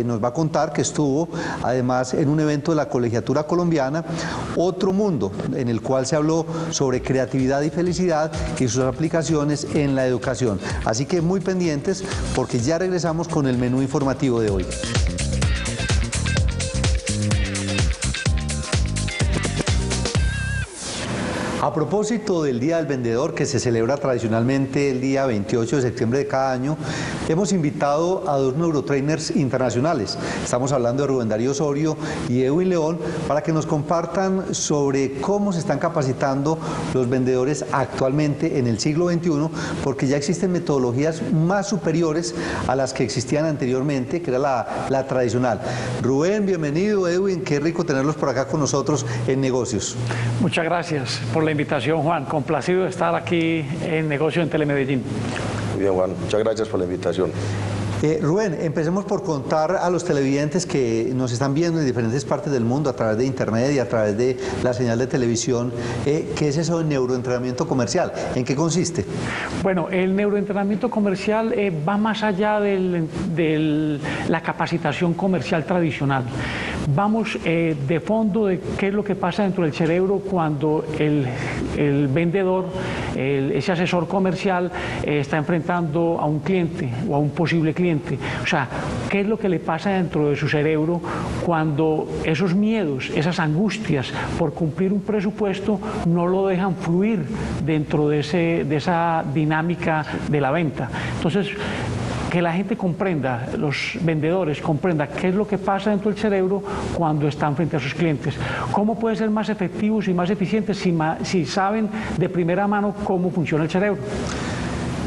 Nos va a contar que estuvo además en un evento de la Colegiatura Colombiana, Otro Mundo, en el cual se habló sobre creatividad y felicidad y sus aplicaciones en la educación. Así que muy pendientes porque ya regresamos con el menú informativo de hoy. A propósito del Día del Vendedor, que se celebra tradicionalmente el día 28 de septiembre de cada año, hemos invitado a dos neurotrainers internacionales. Estamos hablando de Rubén Darío Osorio y Edwin León, para que nos compartan sobre cómo se están capacitando los vendedores actualmente en el siglo XXI, porque ya existen metodologías más superiores a las que existían anteriormente, que era la tradicional. Rubén, bienvenido. Edwin, qué rico tenerlos por acá con nosotros en Negocios. Muchas gracias por la invitación, Juan. Complacido de estar aquí en Negocios en Telemedellín. Muy bien, Juan. Muchas gracias por la invitación. Rubén, empecemos por contar a los televidentes que nos están viendo en diferentes partes del mundo a través de internet y a través de la señal de televisión, ¿qué es eso de neuroentrenamiento comercial? ¿En qué consiste? Bueno, el neuroentrenamiento comercial va más allá de la capacitación comercial tradicional. Vamos de fondo de qué es lo que pasa dentro del cerebro cuando el vendedor, ese asesor comercial, está enfrentando a un cliente o a un posible cliente. O sea, qué es lo que le pasa dentro de su cerebro cuando esos miedos, esas angustias por cumplir un presupuesto no lo dejan fluir dentro de esa dinámica de la venta. Entonces, que la gente comprenda, los vendedores comprendan qué es lo que pasa dentro del cerebro cuando están frente a sus clientes. Cómo pueden ser más efectivos y más eficientes si saben de primera mano cómo funciona el cerebro.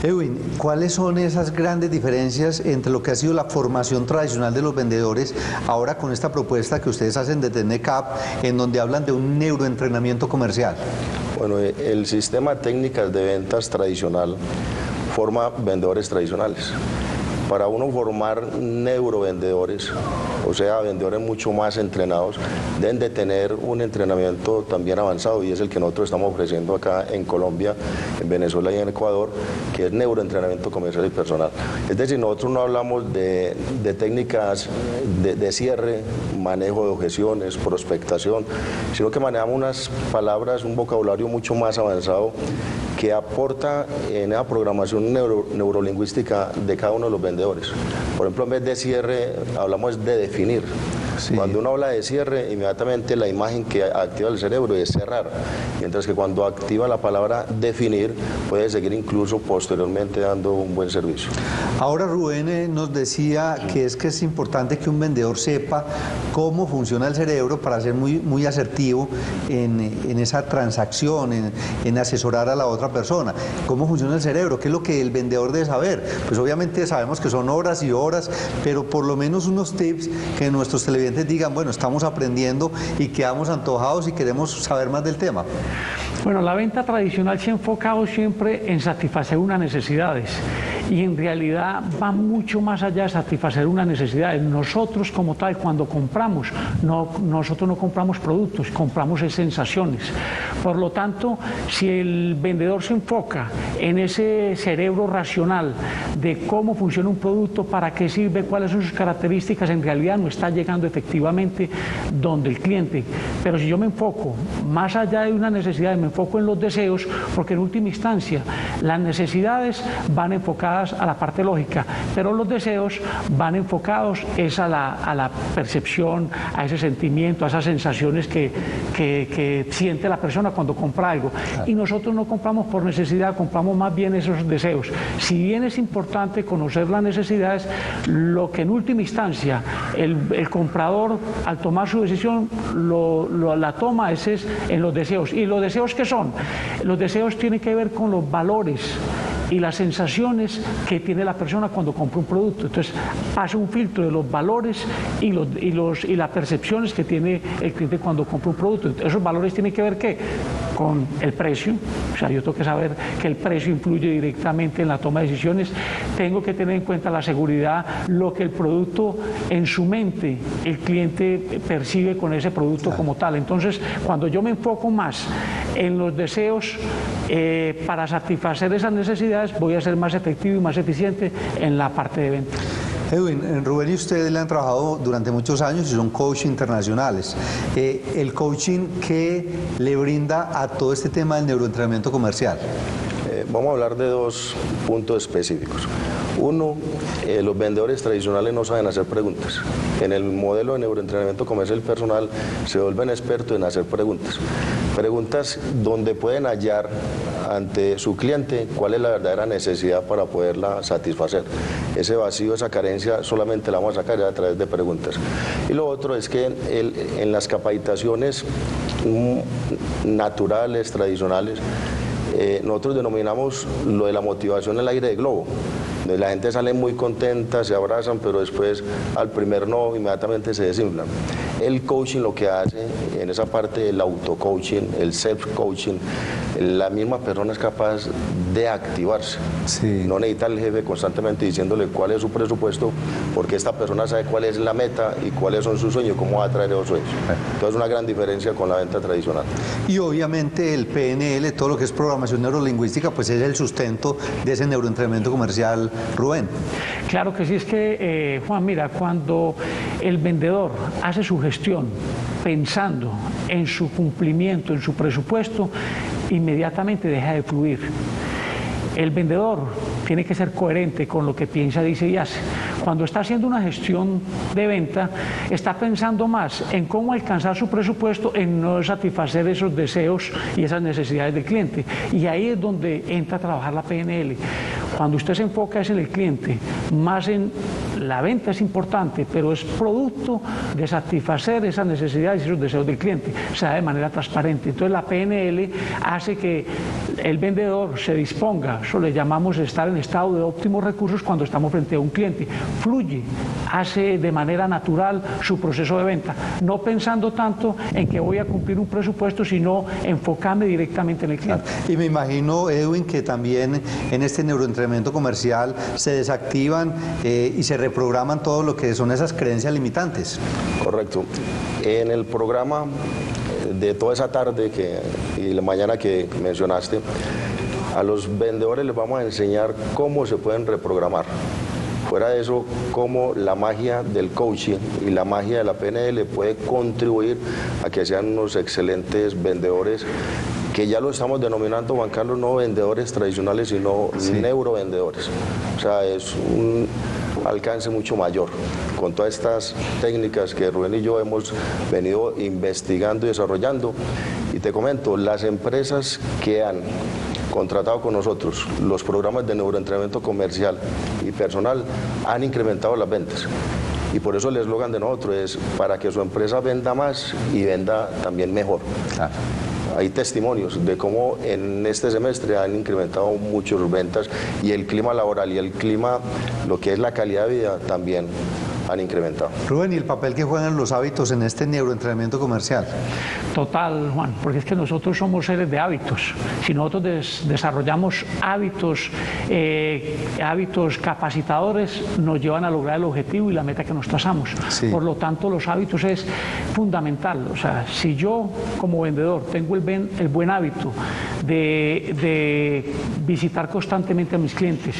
Edwin, ¿cuáles son esas grandes diferencias entre lo que ha sido la formación tradicional de los vendedores ahora con esta propuesta que ustedes hacen de TNCAP, en donde hablan de un neuroentrenamiento comercial? Bueno, el sistema de técnicas de ventas tradicional forma vendedores tradicionales. Para uno formar neurovendedores, o sea, vendedores mucho más entrenados, deben de tener un entrenamiento también avanzado, y es el que nosotros estamos ofreciendo acá en Colombia, en Venezuela y en Ecuador, que es neuroentrenamiento comercial y personal. Es decir, nosotros no hablamos de técnicas de cierre, manejo de objeciones, prospectación, sino que manejamos unas palabras, un vocabulario mucho más avanzado que aporta en la programación neurolingüística de cada uno de los vendedores. Por ejemplo, en vez de cierre, hablamos de definir. Sí. Cuando uno habla de cierre, inmediatamente la imagen que activa el cerebro es cerrar, mientras que cuando activa la palabra definir, puede seguir incluso posteriormente dando un buen servicio. Ahora Rubén nos decía que es importante que un vendedor sepa cómo funciona el cerebro para ser muy asertivo en esa transacción, en asesorar a la otra persona. ¿Cómo funciona el cerebro? ¿Qué es lo que el vendedor debe saber? Pues obviamente sabemos que son horas y horas, pero por lo menos unos tips que nuestros televidentes digan, bueno, estamos aprendiendo y quedamos antojados y queremos saber más del tema. Bueno, la venta tradicional se ha enfocado siempre en satisfacer unas necesidades, y en realidad va mucho más allá de satisfacer unas necesidades. Nosotros como tal, cuando compramos, nosotros no compramos productos, compramos sensaciones. Por lo tanto, si el vendedor se enfoca en ese cerebro racional de cómo funciona un producto, para qué sirve, cuáles son sus características, en realidad no está llegando efectivamente donde el cliente. Pero si yo me enfoco más allá de una necesidad, me enfoco en los deseos, porque en última instancia las necesidades van enfocadas a la parte lógica, pero los deseos van enfocados a la percepción, a ese sentimiento, a esas sensaciones que siente la persona cuando compra algo. Y nosotros no compramos por necesidad, compramos más bien esos deseos. Si bien es importante conocer las necesidades, lo que en última instancia el comprador, al tomar su decisión, la toma es en los deseos. ¿Y los deseos qué son? Los deseos tienen que ver con los valores y las sensaciones que tiene la persona cuando compra un producto. Entonces pasa un filtro de los valores y las percepciones que tiene el cliente cuando compra un producto. Esos valores tienen que ver ¿qué? Con el precio. O sea, yo tengo que saber que el precio influye directamente en la toma de decisiones. Tengo que tener en cuenta la seguridad, lo que el producto en su mente el cliente percibe con ese producto como tal. Entonces, cuando yo me enfoco más en los deseos para satisfacer esas necesidades, voy a ser más efectivo y más eficiente en la parte de venta. Edwin, Rubén y ustedes le han trabajado durante muchos años y son coach internacionales. El coaching, ¿qué le brinda a todo este tema del neuroentrenamiento comercial? Vamos a hablar de dos puntos específicos. Uno, los vendedores tradicionales no saben hacer preguntas. En el modelo de neuroentrenamiento comercial personal se vuelven expertos en hacer preguntas. Preguntas donde pueden hallar ante su cliente cuál es la verdadera necesidad para poderla satisfacer. Ese vacío, esa carencia solamente la vamos a sacar a través de preguntas. Y lo otro es que en las capacitaciones naturales, tradicionales, nosotros denominamos lo de la motivación en el aire de globo. La gente sale muy contenta, se abrazan, pero después al primer no inmediatamente se desinflan. El coaching lo que hace en esa parte del auto-coaching, el self-coaching, la misma persona es capaz de activarse. Sí. No necesita el jefe constantemente diciéndole cuál es su presupuesto, porque esta persona sabe cuál es la meta y cuáles son sus sueños, cómo va a traer esos sueños. Entonces, una gran diferencia con la venta tradicional. Y obviamente el PNL, todo lo que es programación neurolingüística, pues es el sustento de ese neuroentrenamiento comercial, Rubén. Claro que sí, es que, Juan, mira, cuando el vendedor hace su gestión pensando en su cumplimiento, en su presupuesto, inmediatamente deja de fluir. El vendedor tiene que ser coherente con lo que piensa, dice y hace. Cuando está haciendo una gestión de venta, está pensando más en cómo alcanzar su presupuesto, en no satisfacer esos deseos y esas necesidades del cliente. Y ahí es donde entra a trabajar la PNL. Cuando usted se enfoca es en el cliente, más en la venta es importante, pero es producto de satisfacer esas necesidades y esos deseos del cliente, o sea, de manera transparente. Entonces la PNL hace que el vendedor se disponga, eso le llamamos estar en estado de óptimos recursos cuando estamos frente a un cliente. Fluye, hace de manera natural su proceso de venta, no pensando tanto en que voy a cumplir un presupuesto, sino enfocarme directamente en el cliente. Y me imagino, Edwin, que también en este neuroentrenamiento comercial se desactivan y se reprograman todo lo que son esas creencias limitantes. Correcto. En el programa de toda esa tarde y la mañana que mencionaste, a los vendedores les vamos a enseñar cómo se pueden reprogramar. Fuera de eso, cómo la magia del coaching y la magia de la PNL puede contribuir a que sean unos excelentes vendedores, que ya lo estamos denominando, Juan Carlos, no vendedores tradicionales, sino neurovendedores. O sea, es un alcance mucho mayor con todas estas técnicas que Rubén y yo hemos venido investigando y desarrollando. Y te comento, las empresas que han contratado con nosotros los programas de neuroentrenamiento comercial y personal han incrementado las ventas. Y por eso el eslogan de nosotros es para que su empresa venda más y venda también mejor. Claro. Hay testimonios de cómo en este semestre han incrementado mucho sus ventas y el clima laboral y el clima, lo que es la calidad de vida, también han incrementado. Rubén, ¿y el papel que juegan los hábitos en este neuroentrenamiento comercial? Total, Juan, porque es que nosotros somos seres de hábitos. Si nosotros desarrollamos hábitos, hábitos capacitadores, nos llevan a lograr el objetivo y la meta que nos trazamos. Sí. Por lo tanto, los hábitos es fundamental. O sea, si yo como vendedor tengo el buen hábito de visitar constantemente a mis clientes,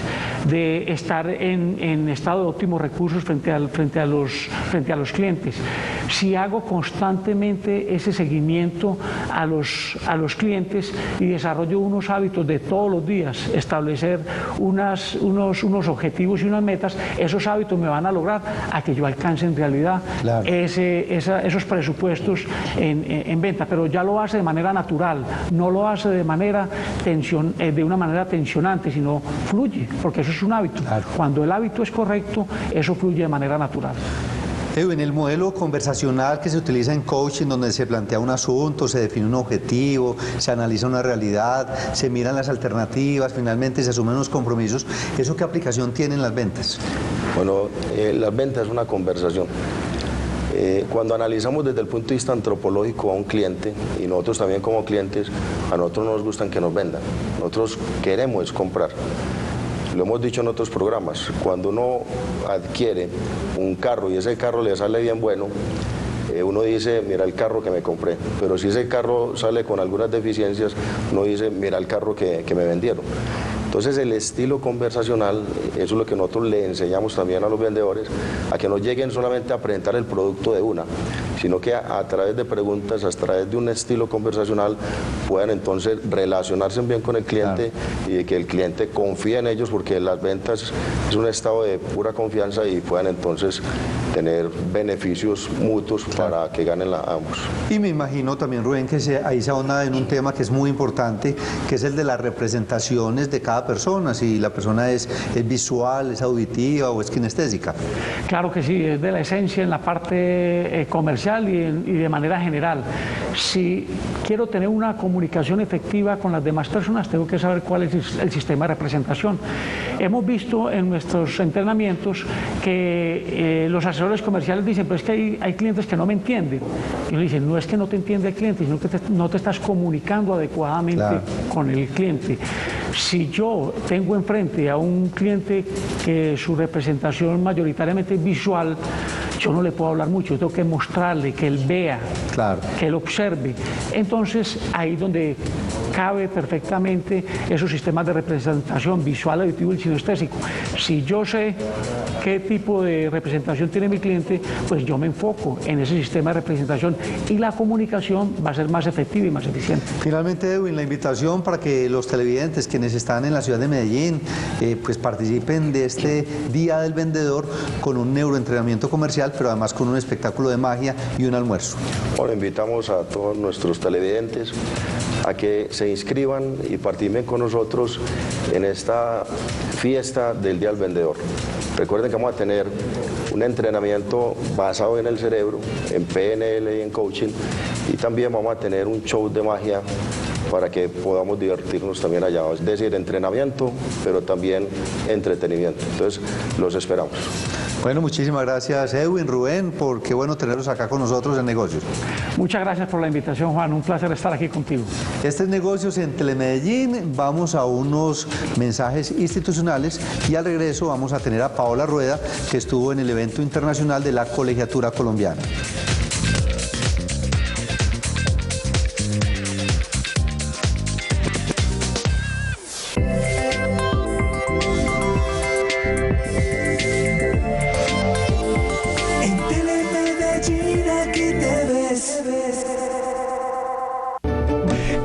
de estar en estado de óptimos recursos frente a los clientes, si hago constantemente ese seguimiento a los clientes y desarrollo unos hábitos de todos los días, establecer unos objetivos y unas metas, esos hábitos me van a lograr a que yo alcance en realidad esos presupuestos en venta, pero ya lo hace de manera natural, no lo hace de una manera tensionante, sino fluye, porque eso es un hábito. Claro. Cuando el hábito es correcto, eso fluye de manera natural. En el modelo conversacional que se utiliza en coaching, donde se plantea un asunto, se define un objetivo, se analiza una realidad, se miran las alternativas, finalmente se asumen unos compromisos, ¿eso qué aplicación tiene en las ventas? Bueno, las ventas es una conversación. Cuando analizamos desde el punto de vista antropológico a un cliente, y nosotros también como clientes, a nosotros no nos gustan que nos vendan, nosotros queremos comprar. Lo hemos dicho en otros programas, cuando uno adquiere un carro y ese carro le sale bien bueno, uno dice, mira el carro que me compré, pero si ese carro sale con algunas deficiencias, uno dice, mira el carro que me vendieron. Entonces el estilo conversacional, eso es lo que nosotros le enseñamos también a los vendedores, a que no lleguen solamente a presentar el producto de una, sino que a través de preguntas, a través de un estilo conversacional, puedan entonces relacionarse bien con el cliente, claro, y que el cliente confíe en ellos, porque las ventas es un estado de pura confianza y puedan entonces tener beneficios mutuos, claro, para que ganen ambos. Y me imagino también, Rubén, que ahí se ahonda en un tema que es muy importante, que es el de las representaciones de cada persona, si la persona es visual, es auditiva o es kinestésica. Claro que sí, es de la esencia en la parte comercial y de manera general. Si quiero tener una comunicación efectiva con las demás personas, tengo que saber cuál es el sistema de representación. Hemos visto en nuestros entrenamientos que los asesores comerciales dicen, pero es que hay clientes que no me entienden. Y le dicen, no es que no te entiende el cliente, sino que no te estás comunicando adecuadamente, claro, con el cliente. Si yo tengo enfrente a un cliente que su representación mayoritariamente es visual, yo no le puedo hablar mucho, yo tengo que mostrarle, que él vea, claro, que él observe. Entonces, ahí donde cabe perfectamente esos sistemas de representación visual, auditivo y kinestésico. Si yo sé qué tipo de representación tiene mi cliente, pues yo me enfoco en ese sistema de representación y la comunicación va a ser más efectiva y más eficiente. Finalmente, Edwin, la invitación para que los televidentes, quienes están en la ciudad de Medellín, pues participen de este Día del Vendedor con un neuroentrenamiento comercial, pero además con un espectáculo de magia y un almuerzo. Bueno, invitamos a todos nuestros televidentes a que se inscriban y participen con nosotros en esta fiesta del Día del Vendedor. Recuerden que vamos a tener un entrenamiento basado en el cerebro, en PNL y en coaching, y también vamos a tener un show de magia para que podamos divertirnos también allá, es decir, entrenamiento, pero también entretenimiento. Entonces, los esperamos. Bueno, muchísimas gracias, Edwin, Rubén, por qué bueno tenerlos acá con nosotros en Negocios. Muchas gracias por la invitación, Juan, un placer estar aquí contigo. Este es Negocios en Telemedellín, vamos a unos mensajes institucionales y al regreso vamos a tener a Paola Rueda, que estuvo en el evento internacional de la Colegiatura Colombiana.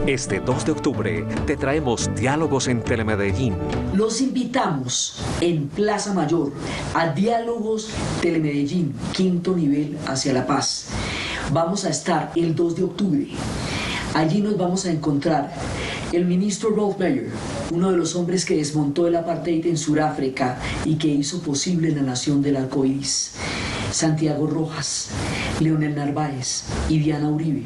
Este 2 de octubre te traemos Diálogos en Telemedellín. Los invitamos en Plaza Mayor a Diálogos Telemedellín, quinto nivel hacia La Paz. Vamos a estar el 2 de octubre. Allí nos vamos a encontrar el ministro Rolf Meyer, uno de los hombres que desmontó el apartheid en Sudáfrica y que hizo posible la nación del arco iris. Santiago Rojas, Leonel Narváez y Diana Uribe.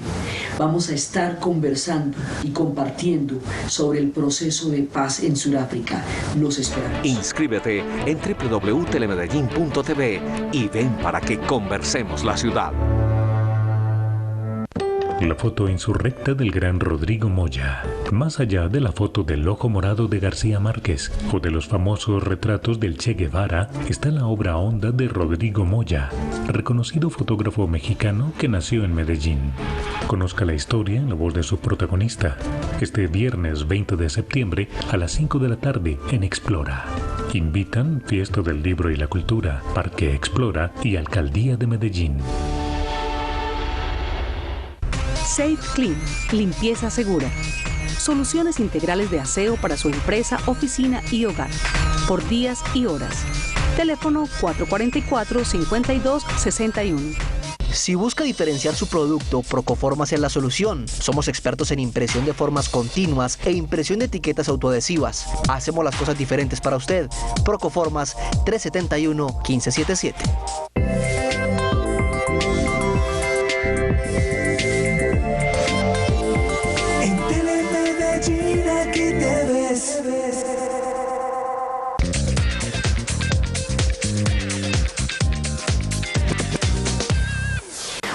Vamos a estar conversando y compartiendo sobre el proceso de paz en Sudáfrica. Los esperamos. Inscríbete en www.telemedellin.tv y ven para que conversemos la ciudad. La foto insurrecta del gran Rodrigo Moya. Más allá de la foto del ojo morado de García Márquez o de los famosos retratos del Che Guevara, está la obra honda de Rodrigo Moya, reconocido fotógrafo mexicano que nació en Medellín. Conozca la historia en la voz de su protagonista, este viernes 20 de septiembre a las 5 de la tarde en Explora. Invitan Fiesta del Libro y la Cultura, Parque Explora y Alcaldía de Medellín. Safe Clean, limpieza segura. Soluciones integrales de aseo para su empresa, oficina y hogar. Por días y horas. Teléfono 444-5261. Si busca diferenciar su producto, Procoformas es la solución. Somos expertos en impresión de formas continuas e impresión de etiquetas autoadhesivas. Hacemos las cosas diferentes para usted. Procoformas 371-1577.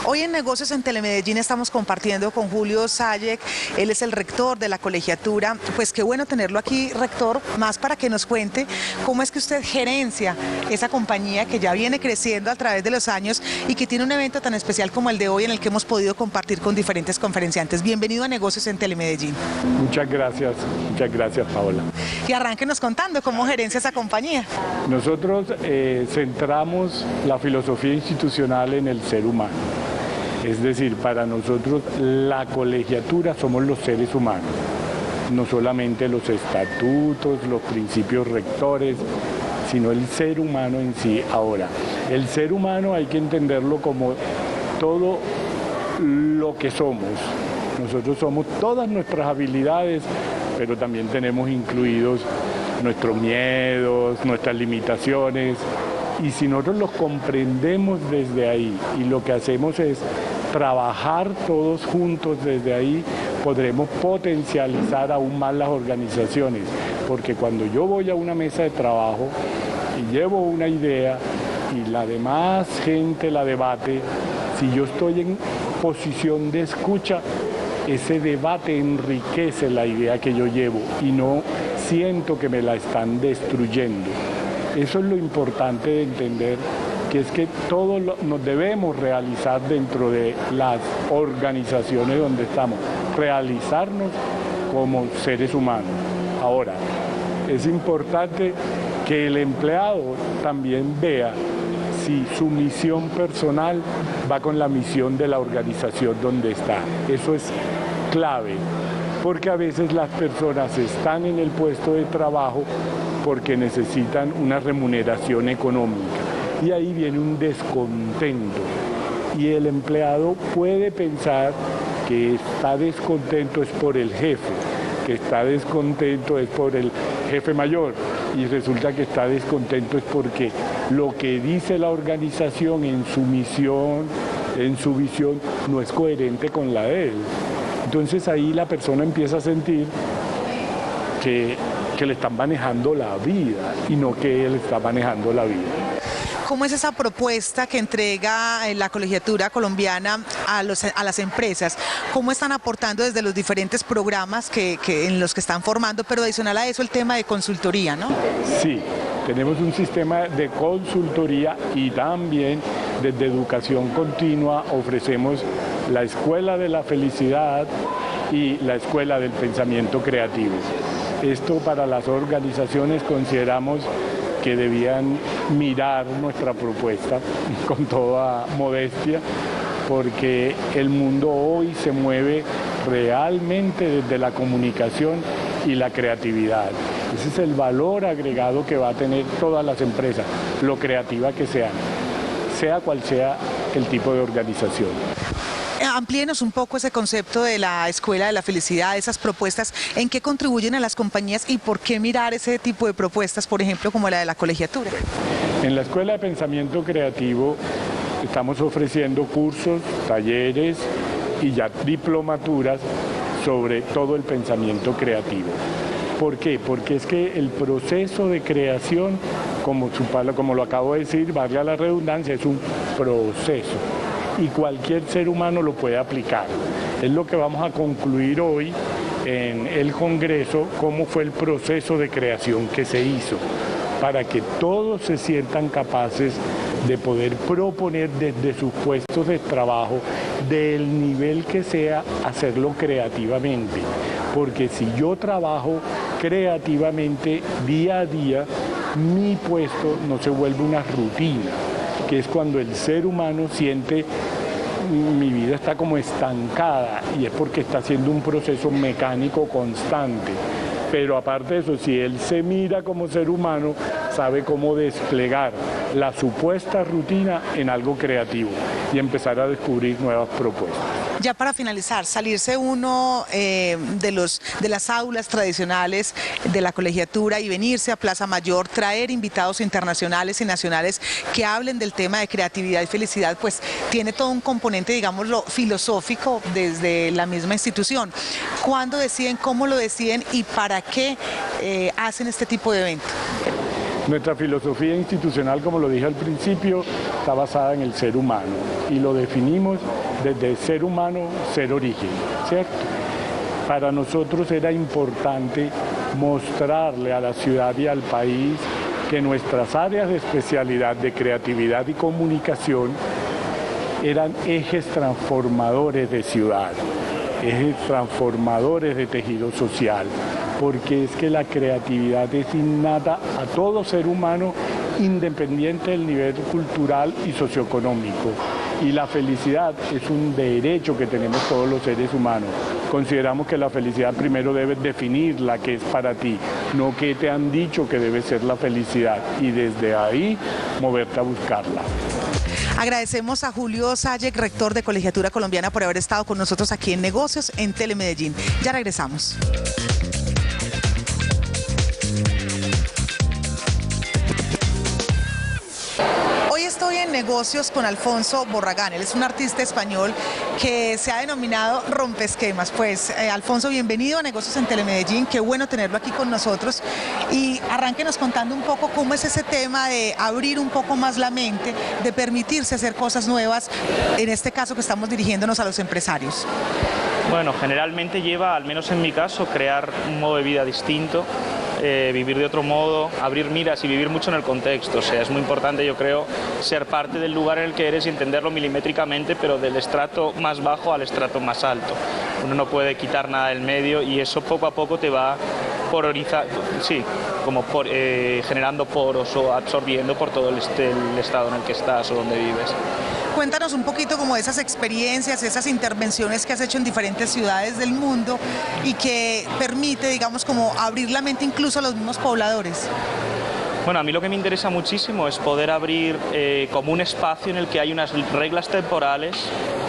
Hoy en Negocios en Telemedellín estamos compartiendo con Julio Sayek, él es el rector de la colegiatura. Pues qué bueno tenerlo aquí, rector, más para que nos cuente cómo es que usted gerencia esa compañía que ya viene creciendo a través de los años y que tiene un evento tan especial como el de hoy en el que hemos podido compartir con diferentes conferenciantes. Bienvenido a Negocios en Telemedellín. Muchas gracias Paola. y arránquenos contando cómo gerencia esa compañía. Nosotros centramos la filosofía institucional en el ser humano. Es decir, para nosotros la colegiatura somos los seres humanos, no solamente los estatutos, los principios rectores, sino el ser humano en sí. Ahora, el ser humano hay que entenderlo como todo lo que somos. Nosotros somos todas nuestras habilidades, pero también tenemos incluidos nuestros miedos, nuestras limitaciones, y si nosotros los comprendemos desde ahí y lo que hacemos es trabajar todos juntos desde ahí, podremos potencializar aún más las organizaciones, porque cuando yo voy a una mesa de trabajo y llevo una idea y la demás gente la debate, si yo estoy en posición de escucha, ese debate enriquece la idea que yo llevo y no siento que me la están destruyendo. Eso es lo importante de entender, que es que todos nos debemos realizar dentro de las organizaciones donde estamos, realizarnos como seres humanos. Ahora, es importante que el empleado también vea si su misión personal va con la misión de la organización donde está. Eso es clave, porque a veces las personas están en el puesto de trabajo porque necesitan una remuneración económica y ahí viene un descontento y el empleado puede pensar que está descontento es por el jefe, que está descontento es por el jefe mayor y resulta que está descontento es porque lo que dice la organización en su misión, en su visión, no es coherente con la de él. Entonces ahí la persona empieza a sentir que le están manejando la vida y no que él está manejando la vida. ¿Cómo es esa propuesta que entrega la colegiatura colombiana a las empresas? ¿Cómo están aportando desde los diferentes programas en los que están formando? Pero adicional a eso el tema de consultoría, ¿no? Sí, tenemos un sistema de consultoría y también desde educación continua ofrecemos la Escuela de la Felicidad y la Escuela del Pensamiento Creativo. Esto para las organizaciones consideramos que debían mirar nuestra propuesta con toda modestia, porque el mundo hoy se mueve realmente desde la comunicación y la creatividad. Ese es el valor agregado que va a tener todas las empresas, lo creativa que sean, sea cual sea el tipo de organización. Amplíenos un poco ese concepto de la Escuela de la Felicidad, esas propuestas, ¿en qué contribuyen a las compañías y por qué mirar ese tipo de propuestas, por ejemplo, como la de la colegiatura? En la Escuela de Pensamiento Creativo estamos ofreciendo cursos, talleres y ya diplomaturas sobre todo el pensamiento creativo. ¿Por qué? Porque es que el proceso de creación, como lo acabo de decir, valga la redundancia, es un proceso. Y cualquier ser humano lo puede aplicar. Es lo que vamos a concluir hoy en el Congreso, cómo fue el proceso de creación que se hizo, para que todos se sientan capaces de poder proponer desde sus puestos de trabajo, del nivel que sea, hacerlo creativamente. Porque si yo trabajo creativamente día a día, mi puesto no se vuelve una rutina, que es cuando el ser humano siente mi vida está como estancada y es porque está haciendo un proceso mecánico constante. Pero aparte de eso, si él se mira como ser humano, sabe cómo desplegar la supuesta rutina en algo creativo y empezar a descubrir nuevas propuestas. Ya para finalizar, salirse uno de las aulas tradicionales de la colegiatura y venirse a Plaza Mayor, traer invitados internacionales y nacionales que hablen del tema de creatividad y felicidad, pues tiene todo un componente, digámoslo, filosófico desde la misma institución. ¿Cuándo deciden, cómo lo deciden y para qué hacen este tipo de eventos? Nuestra filosofía institucional, como lo dije al principio, está basada en el ser humano y lo definimos desde ser humano, ser origen, ¿cierto? Para nosotros era importante mostrarle a la ciudad y al país que nuestras áreas de especialidad de creatividad y comunicación eran ejes transformadores de ciudad, ejes transformadores de tejido social. porque es que la creatividad es innata a todo ser humano, independiente del nivel cultural y socioeconómico. Y la felicidad es un derecho que tenemos todos los seres humanos. Consideramos que la felicidad primero debes definir la que es para ti, no que te han dicho que debe ser la felicidad, y desde ahí moverte a buscarla. Agradecemos a Julio Sayek, rector de Colegiatura Colombiana, por haber estado con nosotros aquí en Negocios en Telemedellín. Ya regresamos. Hoy estoy en Negocios con Alfonso Borragán. Él es un artista español que se ha denominado Rompeesquemas. Pues Alfonso, bienvenido a Negocios en Telemedellín. Qué bueno tenerlo aquí con nosotros. Y arránquenos contando un poco cómo es ese tema de abrir un poco más la mente, de permitirse hacer cosas nuevas, en este caso que estamos dirigiéndonos a los empresarios. Bueno, generalmente lleva, al menos en mi caso, crear un modo de vida distinto. Vivir de otro modo, abrir miras y vivir mucho en el contexto. O sea, es muy importante, yo creo, ser parte del lugar en el que eres y entenderlo milimétricamente, pero del estrato más bajo al estrato más alto. Uno no puede quitar nada del medio y eso poco a poco te va generando poros o absorbiendo por todo el estado en el que estás o donde vives. Cuéntanos un poquito como de esas experiencias, esas intervenciones que has hecho en diferentes ciudades del mundo y que permite, digamos, como abrir la mente incluso a los mismos pobladores. Bueno, a mí lo que me interesa muchísimo es poder abrir como un espacio en el que hay unas reglas temporales,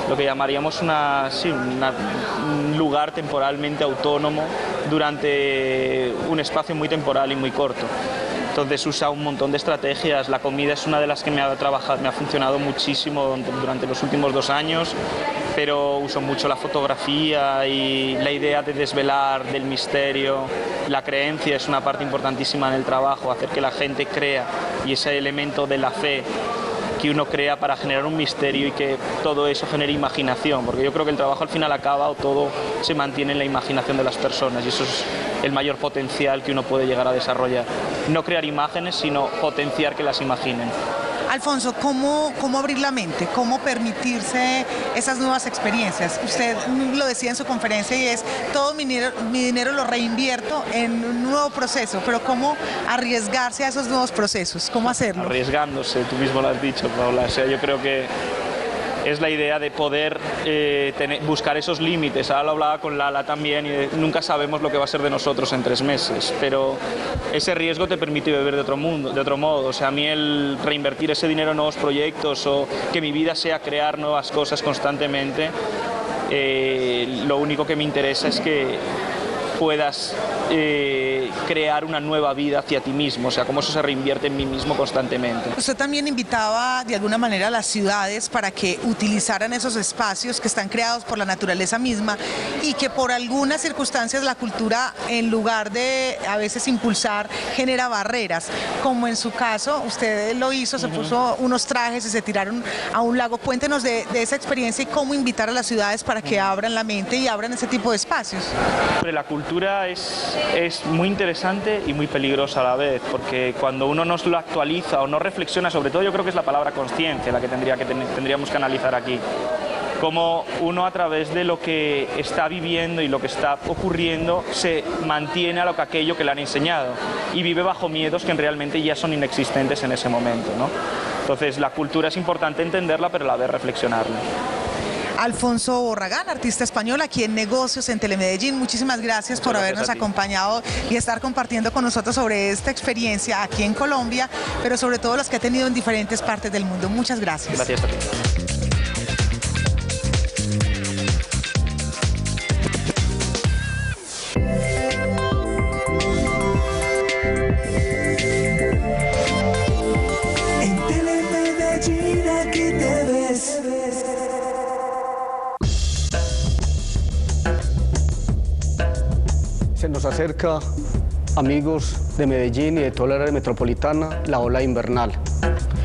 lo que llamaríamos un lugar temporalmente autónomo durante un espacio muy temporal y muy corto. Entonces usa un montón de estrategias. La comida es una de las que me ha funcionado muchísimo durante los últimos 2 años, pero uso mucho la fotografía y la idea de desvelar, del misterio. La creencia es una parte importantísima en el trabajo, hacer que la gente crea, y ese elemento de la fe que uno crea para generar un misterio y que todo eso genere imaginación, porque yo creo que el trabajo al final acaba o todo se mantiene en la imaginación de las personas, y eso es el mayor potencial que uno puede llegar a desarrollar. No crear imágenes, sino potenciar que las imaginen. Alfonso, ¿cómo abrir la mente? ¿Cómo permitirse esas nuevas experiencias? Usted lo decía en su conferencia y es, todo mi dinero lo reinvierto en un nuevo proceso, pero ¿cómo arriesgarse a esos nuevos procesos? ¿Cómo hacerlo? Arriesgándose, tú mismo lo has dicho, Paula. O sea, yo creo que es la idea de poder buscar esos límites. Ahora lo hablaba con Lala también, y nunca sabemos lo que va a ser de nosotros en 3 meses, pero ese riesgo te permite vivir de otro modo. O sea, a mí el reinvertir ese dinero en nuevos proyectos o que mi vida sea crear nuevas cosas constantemente, lo único que me interesa es que puedas crear una nueva vida hacia ti mismo, o sea, cómo eso se reinvierte en mí mismo constantemente. Usted también invitaba de alguna manera a las ciudades para que utilizaran esos espacios que están creados por la naturaleza misma y que por algunas circunstancias la cultura, en lugar de a veces impulsar, genera barreras, como en su caso, usted lo hizo, se puso unos trajes y se tiraron a un lago. Cuéntenos de esa experiencia y cómo invitar a las ciudades para que abran la mente y abran ese tipo de espacios. La cultura es muy interesante y muy peligrosa a la vez, porque cuando uno no lo actualiza o no reflexiona, sobre todo yo creo que es la palabra consciencia la que tendríamos que analizar aquí, cómo uno a través de lo que está viviendo y lo que está ocurriendo se mantiene a aquello que le han enseñado y vive bajo miedos que realmente ya son inexistentes en ese momento, ¿no? Entonces la cultura es importante entenderla, pero a la vez reflexionarla. Alfonso Borragán, artista español, aquí en Negocios en Telemedellín. Muchísimas gracias por habernos acompañado y estar compartiendo con nosotros sobre esta experiencia aquí en Colombia, pero sobre todo las que ha tenido en diferentes partes del mundo. Muchas gracias. Gracias a ti. En Telemedellín aquí te ves. Se nos acerca, amigos de Medellín y de toda la área metropolitana, la ola invernal.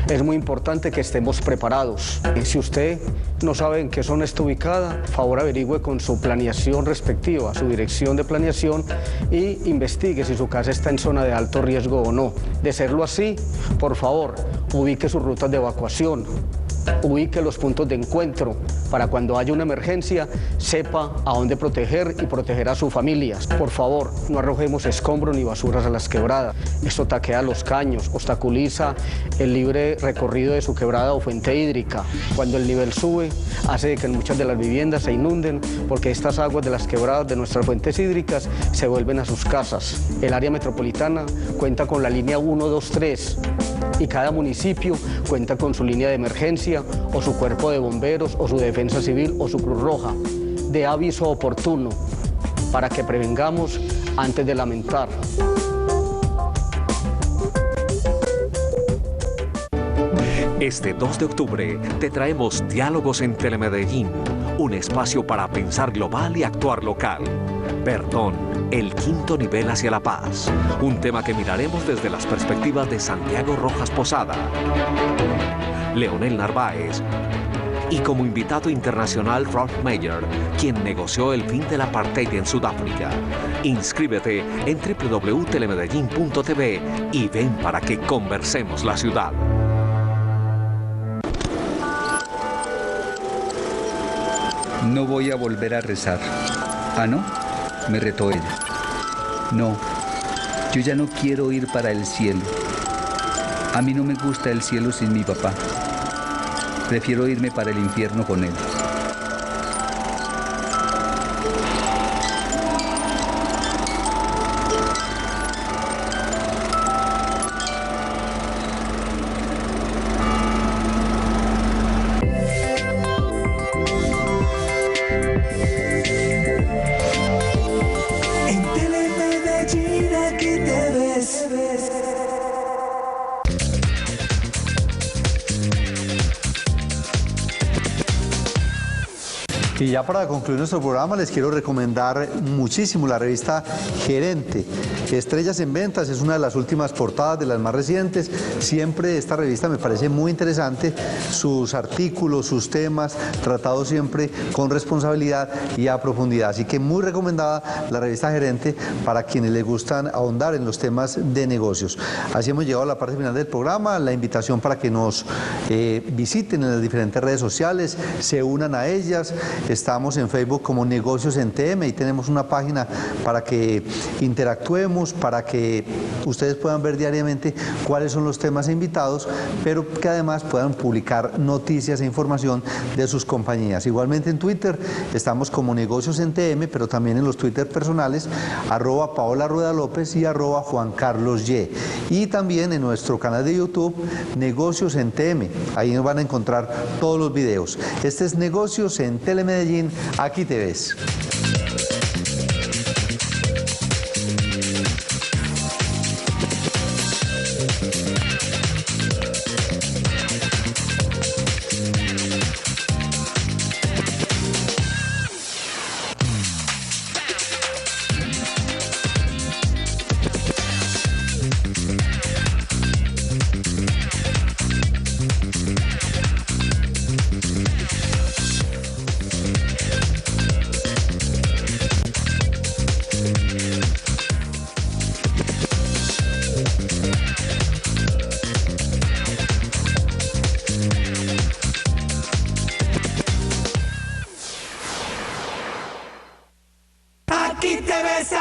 Es muy importante que estemos preparados. Y si usted no sabe en qué zona está ubicada, favor averigüe con su planeación respectiva, su dirección de planeación, y investigue si su casa está en zona de alto riesgo o no. De serlo así, por favor, ubique sus rutas de evacuación. Ubique los puntos de encuentro para cuando haya una emergencia sepa a dónde proteger y proteger a sus familias. Por favor, no arrojemos escombros ni basuras a las quebradas. Esto taquea los caños, obstaculiza el libre recorrido de su quebrada o fuente hídrica. Cuando el nivel sube, hace que muchas de las viviendas se inunden porque estas aguas de las quebradas de nuestras fuentes hídricas se vuelven a sus casas. El área metropolitana cuenta con la línea 123 y cada municipio cuenta con su línea de emergencia o su cuerpo de bomberos o su defensa civil o su Cruz Roja de aviso oportuno para que prevengamos antes de lamentar. Este 2 de octubre te traemos Diálogos en Telemedellín, un espacio para pensar global y actuar local. Perdón, el quinto nivel hacia la paz, un tema que miraremos desde las perspectivas de Santiago Rojas Posada, Leonel Narváez y como invitado internacional Rolf Mayer, quien negoció el fin del apartheid en Sudáfrica. Inscríbete en www.telemedellin.tv y ven para que conversemos la ciudad. No voy a volver a rezar. ¿Ah, no? Me retó ella. No, yo ya no quiero ir para el cielo. A mí no me gusta el cielo sin mi papá. Prefiero irme para el infierno con él. Y ya para concluir nuestro programa les quiero recomendar muchísimo la revista Gerente. Estrellas en Ventas es una de las últimas portadas, de las más recientes. Siempre esta revista me parece muy interesante, sus artículos, sus temas, tratados siempre con responsabilidad y a profundidad. Así que muy recomendada la revista Gerente para quienes les gustan ahondar en los temas de negocios. Así hemos llegado a la parte final del programa, la invitación para que nos visiten en las diferentes redes sociales, se unan a ellas. Estamos en Facebook como Negocios en TM y tenemos una página para que interactuemos, para que ustedes puedan ver diariamente cuáles son los temas invitados, pero que además puedan publicar noticias e información de sus compañías. Igualmente en Twitter estamos como Negocios en TM, pero también en los Twitter personales, @Paola Rueda López y @Juan Carlos Y. Y también en nuestro canal de YouTube, Negocios en TM. Ahí nos van a encontrar todos los videos. Este es Negocios en Telemedellín. Aquí te ves.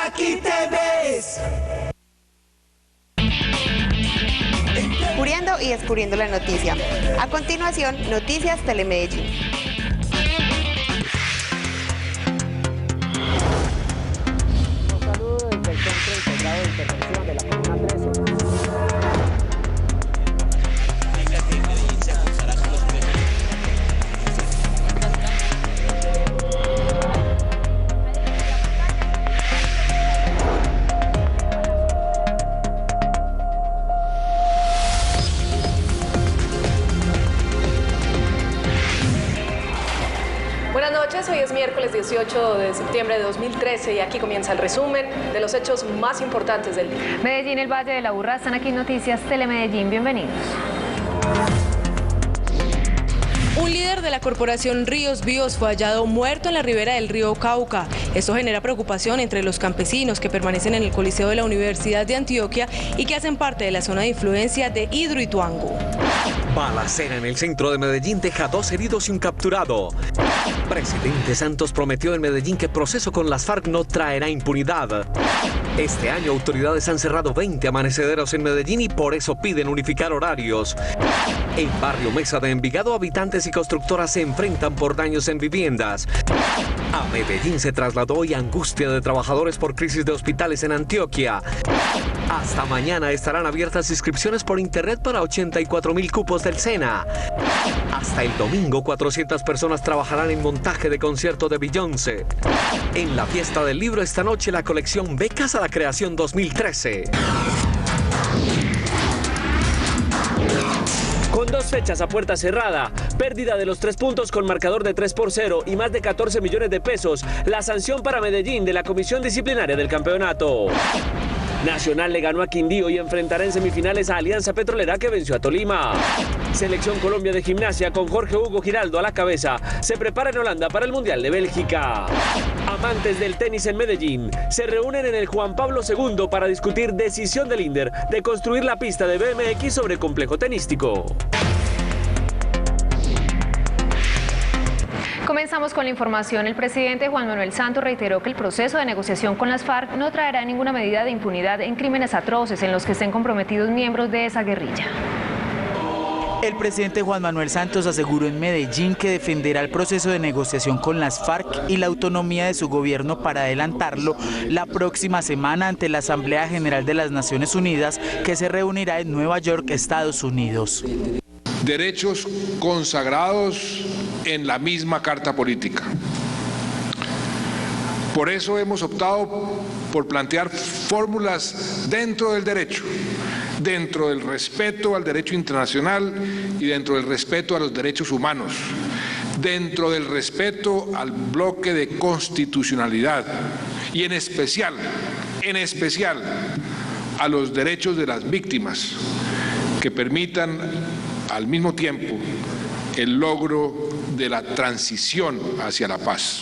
Aquí te ves. Descubriendo y descubriendo la noticia. A continuación, Noticias Telemedellín. Un saludo desde el Centro Integrado de Intervención de la Comuna 13. Hoy es miércoles 18 de septiembre de 2013 y aquí comienza el resumen de los hechos más importantes del día. Medellín, el Valle de la Aburrá, están aquí Noticias Telemedellín. Bienvenidos. Un líder de la corporación Ríos Víos fue hallado muerto en la ribera del río Cauca. Esto genera preocupación entre los campesinos que permanecen en el Coliseo de la Universidad de Antioquia y que hacen parte de la zona de influencia de Hidroituango. Balacera en el centro de Medellín deja 2 heridos y un capturado. Presidente Santos prometió en Medellín que proceso con las FARC no traerá impunidad. Este año autoridades han cerrado 20 amanecederos en Medellín y por eso piden unificar horarios. En Barrio Mesa de Envigado, habitantes y constructoras se enfrentan por daños en viviendas. A Medellín se trasladó hoy angustia de trabajadores por crisis de hospitales en Antioquia. Hasta mañana estarán abiertas inscripciones por internet para 84.000 cupos del SENA. Hasta el domingo 400 personas trabajarán en montaje de concierto de Beyoncé. En la fiesta del libro esta noche la colección Becas a la Creación 2013. Con 2 fechas a puerta cerrada, pérdida de los 3 puntos con marcador de 3-0 y más de 14 millones de pesos, la sanción para Medellín de la Comisión Disciplinaria del Campeonato. Nacional le ganó a Quindío y enfrentará en semifinales a Alianza Petrolera, que venció a Tolima. Selección Colombia de gimnasia con Jorge Hugo Giraldo a la cabeza se prepara en Holanda para el Mundial de Bélgica. Amantes del tenis en Medellín se reúnen en el Juan Pablo II para discutir decisión del INDER de construir la pista de BMX sobre complejo tenístico. Comenzamos con la información. El presidente Juan Manuel Santos reiteró que el proceso de negociación con las FARC no traerá ninguna medida de impunidad en crímenes atroces en los que estén comprometidos miembros de esa guerrilla. El presidente Juan Manuel Santos aseguró en Medellín que defenderá el proceso de negociación con las FARC y la autonomía de su gobierno para adelantarlo la próxima semana ante la Asamblea General de las Naciones Unidas, que se reunirá en Nueva York, Estados Unidos. Derechos consagrados en la misma Carta Política. Por eso hemos optado por plantear fórmulas dentro del derecho, dentro del respeto al derecho internacional y dentro del respeto a los derechos humanos, dentro del respeto al bloque de constitucionalidad y en especial a los derechos de las víctimas, que permitan al mismo tiempo el logro de la transición hacia la paz.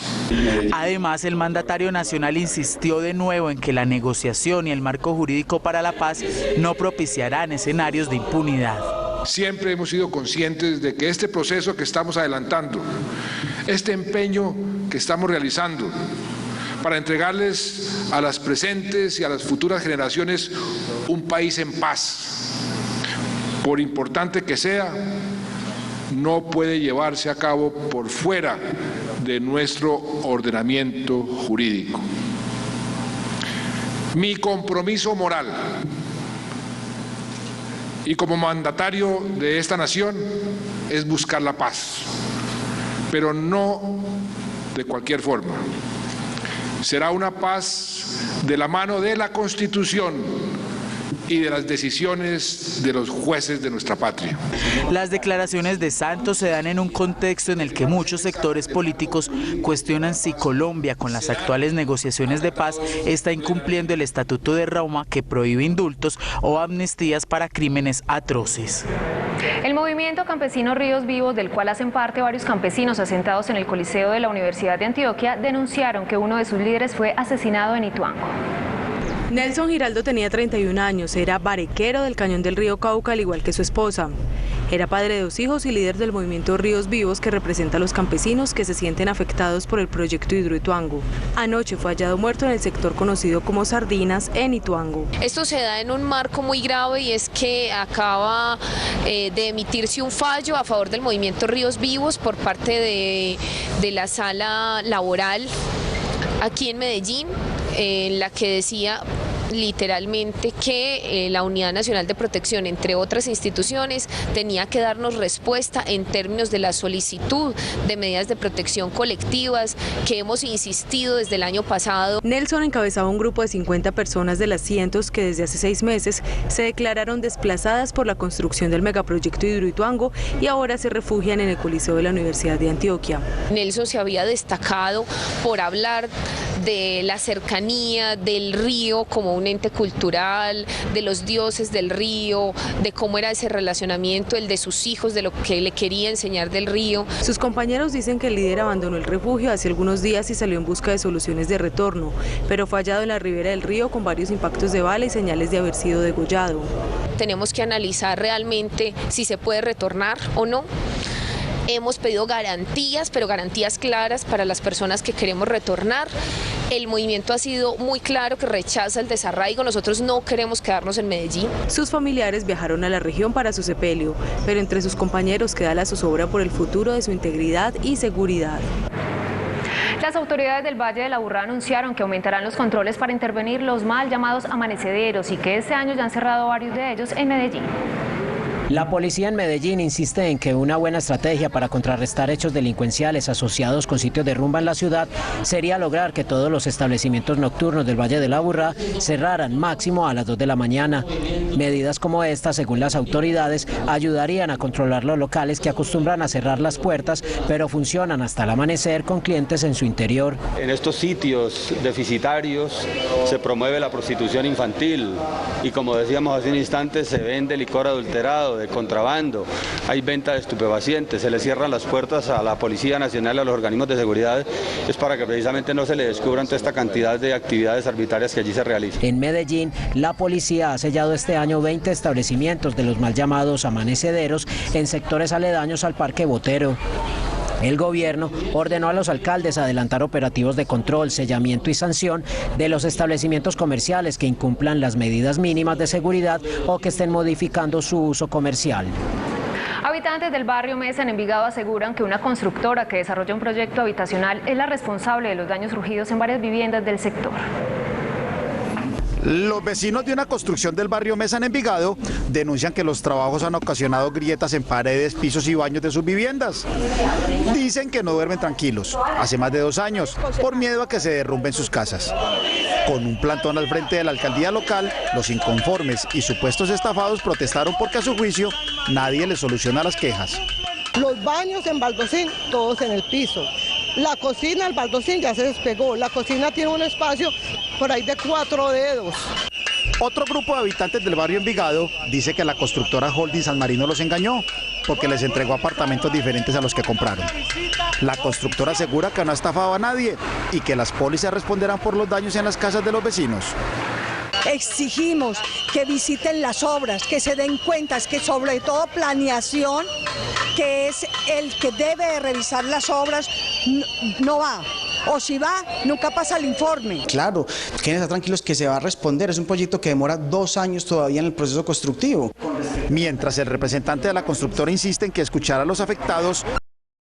Además, el mandatario nacional insistió de nuevo en que la negociación y el marco jurídico para la paz no propiciarán escenarios de impunidad. Siempre hemos sido conscientes de que este proceso que estamos adelantando, este empeño que estamos realizando para entregarles a las presentes y a las futuras generaciones un país en paz, por importante que sea, no puede llevarse a cabo por fuera de nuestro ordenamiento jurídico. Mi compromiso moral y como mandatario de esta nación es buscar la paz, pero no de cualquier forma. Será una paz de la mano de la Constitución y de las decisiones de los jueces de nuestra patria. Las declaraciones de Santos se dan en un contexto en el que muchos sectores políticos cuestionan si Colombia, con las actuales negociaciones de paz, está incumpliendo el Estatuto de Roma, que prohíbe indultos o amnistías para crímenes atroces. El movimiento campesino Ríos Vivos, del cual hacen parte varios campesinos asentados en el Coliseo de la Universidad de Antioquia, denunciaron que uno de sus líderes fue asesinado en Ituango. Nelson Giraldo tenía 31 años, era barequero del cañón del río Cauca, al igual que su esposa. Era padre de 2 hijos y líder del movimiento Ríos Vivos, que representa a los campesinos que se sienten afectados por el proyecto Hidroituango. Anoche fue hallado muerto en el sector conocido como Sardinas, en Ituango. Esto se da en un marco muy grave, y es que acaba de emitirse un fallo a favor del movimiento Ríos Vivos por parte de la sala laboral aquí en Medellín, en la que decía literalmente que la Unidad Nacional de Protección, entre otras instituciones, tenía que darnos respuesta en términos de la solicitud de medidas de protección colectivas que hemos insistido desde el año pasado. Nelson encabezaba un grupo de 50 personas de las cientos que desde hace 6 meses se declararon desplazadas por la construcción del megaproyecto Hidroituango y ahora se refugian en el Coliseo de la Universidad de Antioquia. Nelson se había destacado por hablar de la cercanía del río como un ente cultural, de los dioses del río, de cómo era ese relacionamiento, el de sus hijos, de lo que le quería enseñar del río. Sus compañeros dicen que el líder abandonó el refugio hace algunos días y salió en busca de soluciones de retorno, pero fue hallado en la ribera del río con varios impactos de bala y señales de haber sido degollado. Tenemos que analizar realmente si se puede retornar o no. Hemos pedido garantías, pero garantías claras para las personas que queremos retornar. El movimiento ha sido muy claro que rechaza el desarraigo. Nosotros no queremos quedarnos en Medellín. Sus familiares viajaron a la región para su sepelio, pero entre sus compañeros queda la zozobra por el futuro de su integridad y seguridad. Las autoridades del Valle de la Aburrá anunciaron que aumentarán los controles para intervenir los mal llamados amanecederos y que este año ya han cerrado varios de ellos en Medellín. La policía en Medellín insiste en que una buena estrategia para contrarrestar hechos delincuenciales asociados con sitios de rumba en la ciudad sería lograr que todos los establecimientos nocturnos del Valle de la Aburrá cerraran máximo a las 2 de la mañana. Medidas como esta, según las autoridades, ayudarían a controlar los locales que acostumbran a cerrar las puertas, pero funcionan hasta el amanecer con clientes en su interior. En estos sitios deficitarios se promueve la prostitución infantil y, como decíamos hace un instante, se vende licor adulterado, de contrabando, hay venta de estupefacientes, se le cierran las puertas a la Policía Nacional y a los organismos de seguridad, es para que precisamente no se le descubran toda esta cantidad de actividades arbitrarias que allí se realizan. En Medellín, la policía ha sellado este año 20 establecimientos de los mal llamados amanecederos en sectores aledaños al Parque Botero. El gobierno ordenó a los alcaldes adelantar operativos de control, sellamiento y sanción de los establecimientos comerciales que incumplan las medidas mínimas de seguridad o que estén modificando su uso comercial. Habitantes del barrio Mesa en Envigado aseguran que una constructora que desarrolla un proyecto habitacional es la responsable de los daños surgidos en varias viviendas del sector. Los vecinos de una construcción del barrio Mesa en Envigado denuncian que los trabajos han ocasionado grietas en paredes, pisos y baños de sus viviendas. Dicen que no duermen tranquilos hace más de 2 años por miedo a que se derrumben sus casas. Con un plantón al frente de la alcaldía local, los inconformes y supuestos estafados protestaron porque a su juicio nadie les soluciona las quejas. Los baños en baldosín, todos en el piso. La cocina, el baldosín ya se despegó. La cocina tiene un espacio por ahí de 4 dedos. Otro grupo de habitantes del barrio Envigado dice que la constructora Holding San Marino los engañó porque les entregó apartamentos diferentes a los que compraron. La constructora asegura que no ha estafado a nadie y que las pólizas responderán por los daños en las casas de los vecinos. Exigimos que visiten las obras, que se den cuenta, que sobre todo planeación, que es el que debe revisar las obras, no va. O si va, nunca pasa el informe. Claro, queden estar tranquilos que se va a responder. Es un proyecto que demora 2 años todavía en el proceso constructivo. Mientras el representante de la constructora insiste en que escuchar a los afectados